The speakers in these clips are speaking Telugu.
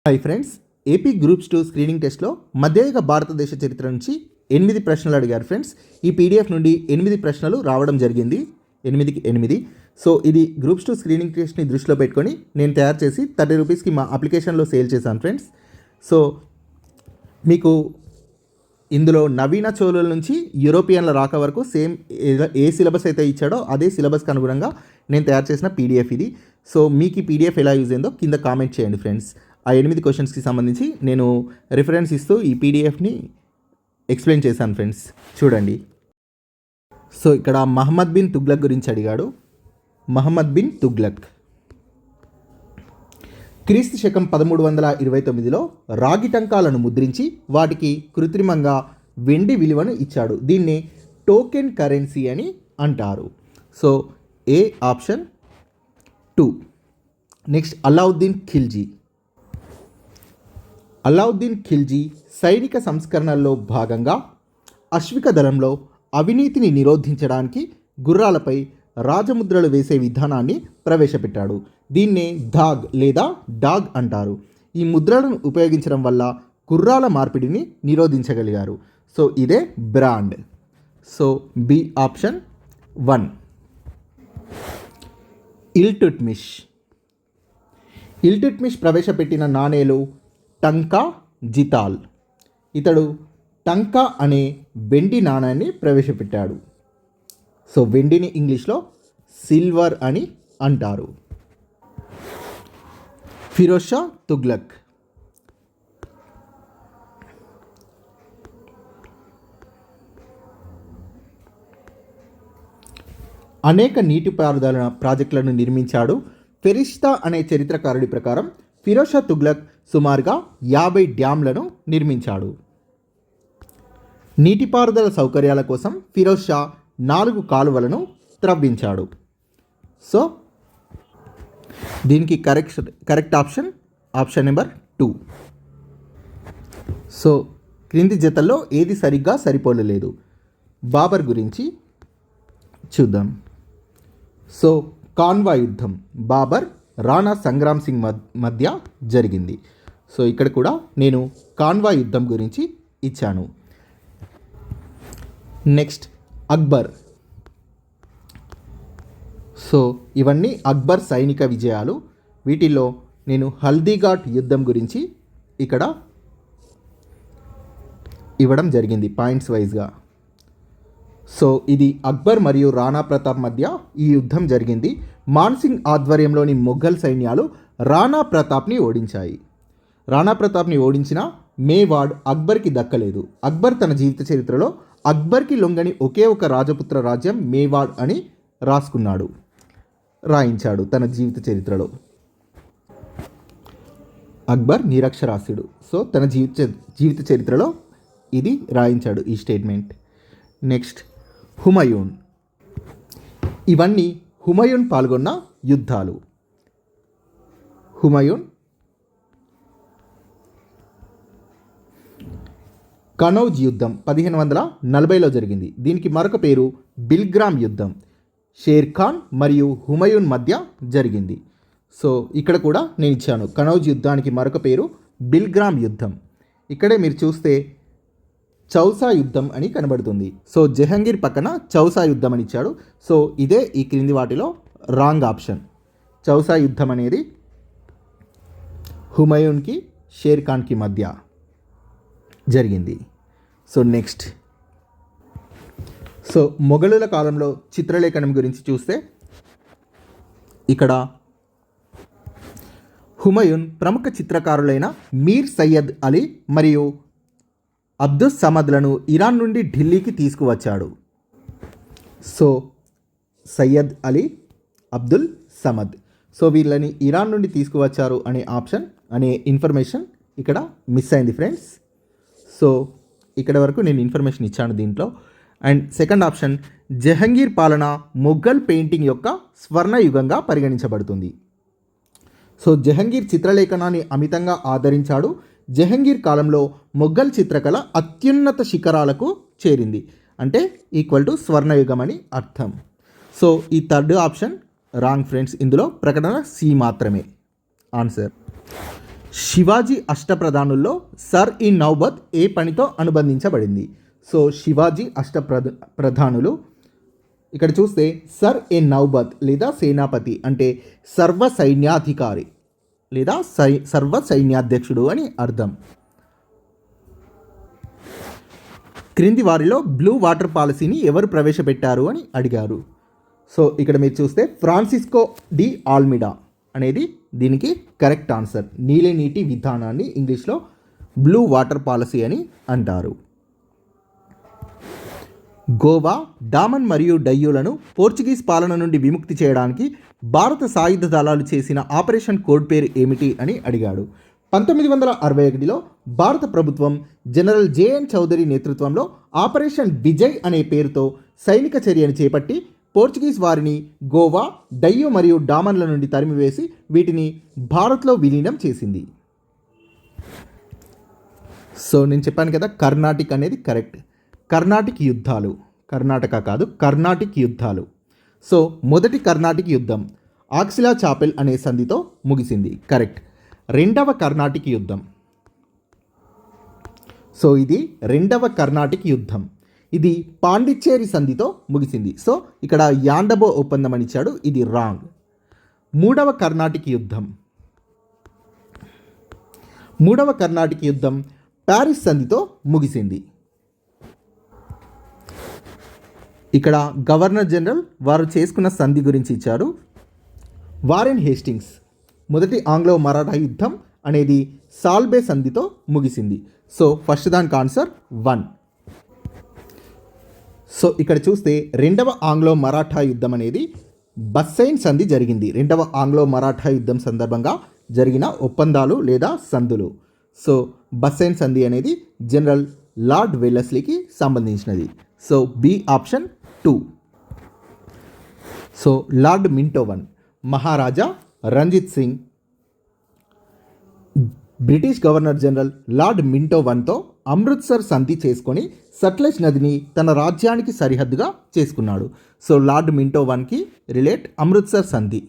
Hi friends, AP groups 2 screening టెస్ట్లో మధ్యయుగ భారతదేశ చరిత్ర నుంచి 8 ప్రశ్నలు అడిగారు ఫ్రెండ్స్. ఈ పీడిఎఫ్ నుండి 8 ప్రశ్నలు రావడం జరిగింది, 8కి 8. సో ఇది గ్రూప్స్ 2 స్క్రీనింగ్ టెస్ట్ని దృష్టిలో పెట్టుకొని నేను తయారు చేసి 30 రూపీస్కి మా అప్లికేషన్లో సేల్ చేశాను ఫ్రెండ్స్. సో మీకు ఇందులో నవీన చోళుల నుంచి యూరోపియన్ల రాక వరకు సేమ్ ఏ సిలబస్ అయితే ఇచ్చాడో అదే సిలబస్కి అనుగుణంగా నేను తయారు చేసిన పీడిఎఫ్ ఇది. సో మీకు ఈ పీడిఎఫ్ ఎలా యూజ్ అయిందో కింద కామెంట్ చేయండి ఫ్రెండ్స్. ఆ 8 క్వశ్చన్స్కి సంబంధించి నేను రిఫరెన్స్ ఇస్తూ ఈ పీడిఎఫ్ని ఎక్స్ప్లెయిన్ చేశాను ఫ్రెండ్స్, చూడండి. సో ఇక్కడ మహమ్మద్ బిన్ తుగ్లక్ గురించి అడిగాడు. మహమ్మద్ బిన్ తుగ్లక్ క్రీస్తు శకం 1329లో రాగి టంకాలను ముద్రించి వాటికి కృత్రిమంగా వెండి విలువను ఇచ్చాడు. దీన్ని టోకెన్ కరెన్సీ అని అంటారు. సో ఏ ఆప్షన్ 2. నెక్స్ట్ అల్లావుద్దీన్ ఖిల్జీ సైనిక సంస్కరణల్లో భాగంగా అశ్విక దళంలో అవినీతిని నిరోధించడానికి గుర్రాలపై రాజముద్రలు వేసే విధానాన్ని ప్రవేశపెట్టాడు. దీన్నే ధాగ్ లేదా డాగ్ అంటారు. ఈ ముద్రలను ఉపయోగించడం వల్ల గుర్రాల మార్పిడిని నిరోధించగలిగారు. సో ఇదే brand. So B option 1. Iltutmish ప్రవేశపెట్టిన నాణేలు టంకా, జితాల్. ఇతడు టంకా అనే వెండి నాణాన్ని ప్రవేశపెట్టాడు. సో వెండిని ఇంగ్లీష్లో సిల్వర్ అని అంటారు. ఫిరోజ్ షా తుగ్లక్ అనేక నీటిపారుదల ప్రాజెక్టులను నిర్మించాడు. ఫెరిష్తా అనే చరిత్రకారుడి ప్రకారం ఫిరోజ్ షా తుగ్లక్ సుమారుగా 50 డ్యామ్లను నిర్మించాడు. నీటిపారుదల సౌకర్యాల కోసం ఫిరోజ్ షా 4 కాలువలను త్రవ్వించాడు. సో దీనికి కరెక్ట్ ఆప్షన్ నెంబర్ 2. సో క్రింది జతల్లో ఏది సరిగ్గా సరిపోలలేదు. బాబర్ గురించి చూద్దాం. సో కాన్వా యుద్ధం బాబర్ రాణా సంగ్రామ్ సింగ్ మధ్య జరిగింది. సో ఇక్కడ కూడా నేను కాన్వా యుద్ధం గురించి ఇచ్చాను. నెక్స్ట్ అక్బర్. సో ఇవన్నీ అక్బర్ సైనిక విజయాలు. వీటిల్లో నేను హల్దీఘాట్ యుద్ధం గురించి ఇక్కడ ఇవ్వడం జరిగింది పాయింట్స్ వైజ్గా. సో ఇది అక్బర్ మరియు రాణా ప్రతాప్ మధ్య ఈ యుద్ధం జరిగింది. మాన్సింగ్ ఆధ్వర్యంలోని మొఘల్ సైన్యాలు రాణా ప్రతాప్ని ఓడించాయి. రాణా ప్రతాప్ని ఓడించిన మేవాడ్ అక్బర్కి దక్కలేదు. అక్బర్ తన జీవిత చరిత్రలో అక్బర్కి లొంగని ఒకే ఒక రాజపుత్ర రాజ్యం మేవాడ్ అని రాయించాడు తన జీవిత చరిత్రలో. అక్బర్ నిరక్షరాస్యుడు. సో తన జీవిత చరిత్రలో ఇది రాయించాడు ఈ స్టేట్మెంట్. నెక్స్ట్ హుమయూన్. ఇవన్నీ హుమయూన్ పాల్గొన్న యుద్ధాలు. హుమయూన్ కనౌజ్ యుద్ధం 1540లో జరిగింది. దీనికి మరొక పేరు బిల్గ్రామ్ యుద్ధం. షేర్ ఖాన్ మరియు హుమయూన్ మధ్య జరిగింది. సో ఇక్కడ కూడా నేను ఇచ్చాను. కనౌజ్ యుద్ధానికి మరొక పేరు బిల్గ్రామ్ యుద్ధం. ఇక్కడే మీరు చూస్తే చౌసా యుద్ధం అని కనబడుతుంది. సో జహంగీర్ పక్కన చౌసా యుద్ధం అని ఇచ్చాడు. సో ఇదే ఈ క్రింది వాటిలో రాంగ్ ఆప్షన్. చౌసా యుద్ధం అనేది హుమయూన్కి షేర్ ఖాన్కి మధ్య జరిగింది. సో నెక్స్ట్ మొఘలుల కాలంలో చిత్రలేఖనం గురించి చూస్తే ఇక్కడ హుమయూన్ ప్రముఖ చిత్రకారులైన మీర్ సయ్యద్ అలీ మరియు అబ్దుల్ సమద్లను ఇరాన్ నుండి ఢిల్లీకి తీసుకువచ్చాడు. సో సయ్యద్ అలీ, అబ్దుల్ సమద్. సో వీళ్ళని ఇరాన్ నుండి తీసుకువచ్చారు అనే ఇన్ఫర్మేషన్ ఇక్కడ మిస్ అయింది ఫ్రెండ్స్. సో ఇక్కడ వరకు నేను ఇన్ఫర్మేషన్ ఇచ్చాను దీంట్లో. అండ్ సెకండ్ ఆప్షన్ జహంగీర్ పాలన మొఘల్ పెయింటింగ్ యొక్క స్వర్ణయుగంగా పరిగణించబడుతుంది. సో జహంగీర్ చిత్రలేఖనాన్ని అమితంగా ఆదరించాడు. జహంగీర్ కాలంలో మొఘల్ చిత్రకళ అత్యున్నత శిఖరాలకు చేరింది. అంటే ఈక్వల్ టు స్వర్ణయుగం అని అర్థం. సో ఈ థర్డ్ ఆప్షన్ రాంగ్ ఫ్రెండ్స్. ఇందులో ప్రకటన సి మాత్రమే ఆన్సర్. శివాజీ అష్టప్రధానుల్లో సర్ ఈ నౌబత్ ఏ పనితో అనుబంధించబడింది? సో శివాజీ ప్రధానులు ఇక్కడ చూస్తే సర్ ఏ నౌబత్ లేదా సేనాపతి అంటే సర్వ సైన్యాధికారి లేదా సర్వ సైన్యాధ్యక్షుడు అని అర్థం. క్రింది వారిలో బ్లూ వాటర్ పాలసీని ఎవరు ప్రవేశపెట్టారు అని అడిగారు. సో ఇక్కడ మీరు చూస్తే ఫ్రాన్సిస్కో డి ఆల్మిడా అనేది దీనికి కరెక్ట్ ఆన్సర్. నీటి విధానాన్ని ఇంగ్లీష్లో బ్లూ వాటర్ పాలసీ అని అంటారు. గోవా, డామన్ మరియు డయ్యూలను పోర్చుగీస్ పాలన నుండి విముక్తి చేయడానికి భారత సాయుధ దళాలు చేసిన ఆపరేషన్ కోడ్ పేరు ఏమిటి అని అడిగాడు. 1961లో భారత ప్రభుత్వం జనరల్ జేఎన్ చౌదరి నేతృత్వంలో ఆపరేషన్ విజయ్ అనే పేరుతో సైనిక చర్యను చేపట్టి పోర్చుగీస్ వారిని గోవా, డయ్యూ మరియు డామన్ల నుండి తరిమివేసి వీటిని భారత్లో విలీనం చేసింది. సో నేను చెప్పాను కదా, కర్ణాటిక్ అనేది కరెక్ట్. కర్ణాటిక్ యుద్ధాలు, కర్ణాటక కాదు, కర్ణాటిక్ యుద్ధాలు. సో మొదటి కర్ణాటిక్ యుద్ధం ఆక్సిలా చాపెల్ అనే సంధితో ముగిసింది, కరెక్ట్. రెండవ కర్ణాటిక్ యుద్ధం, సో ఇది రెండవ కర్ణాటిక్ యుద్ధం, ఇది పాండిచ్చేరి సంధితో ముగిసింది. సో ఇక్కడ యాండబో ఒప్పందం అని ఇచ్చాడు, ఇది రాంగ్. మూడవ కర్ణాటిక్ యుద్ధం ప్యారిస్ సంధితో ముగిసింది. ఇక్కడ గవర్నర్ జనరల్ వారు చేసుకున్న సంధి గురించి ఇచ్చారు. వారెన్ హేస్టింగ్స్ మొదటి ఆంగ్లో మరాఠా యుద్ధం అనేది సాల్బే సంధితో ముగిసింది. సో ఫస్ట్ దానికి ఆన్సర్ 1. సో ఇక్కడ చూస్తే రెండవ ఆంగ్లో మరాఠా యుద్ధం అనేది బస్సైన్ సంధి జరిగింది. రెండవ ఆంగ్లో మరాఠా యుద్ధం సందర్భంగా జరిగిన ఒప్పందాలు లేదా సంధులు. సో బస్సైన్ సంధి అనేది జనరల్ లార్డ్ వెల్లస్లీకి సంబంధించినది. So B option 2. So lord Minto one, Maharaja Ranjit Singh British governor general lord మింటోవన్తో అమృత్సర్ సంధి చేసుకొని సట్లెజ్ నదిని తన రాజ్యానికి సరిహద్దుగా చేసుకున్నాడు. సో లార్డ్ మింటోవన్కి రిలేట్ అమృత్సర్ సంధి.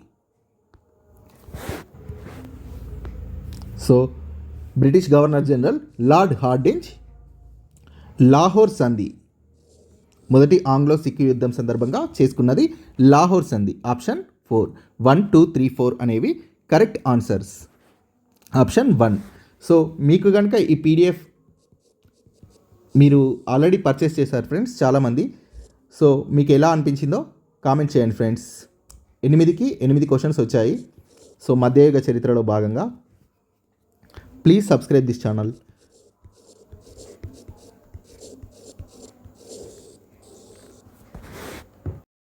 So British governor general lord Hardinge Lahore సంధి, మొదటి ఆంగ్లో సిక్కు యుద్ధం సందర్భంగా చేసుకున్నది లాహోర్ సంధి. ఆప్షన్ 4. 1, 2, 3, 4 అనేవి కరెక్ట్ ఆన్సర్స్. ఆప్షన్ 1. సో మీకు కనుక ఈ పీడిఎఫ్ మీరు ఆల్రెడీ పర్చేస్ చేశారు ఫ్రెండ్స్ చాలామంది. సో మీకు ఎలా అనిపించిందో కామెంట్ చేయండి ఫ్రెండ్స్. 8కి 8 క్వశ్చన్స్ వచ్చాయి. సో మధ్యయుగ చరిత్రలో భాగంగా ప్లీజ్ సబ్స్క్రైబ్ దిస్ ఛానల్.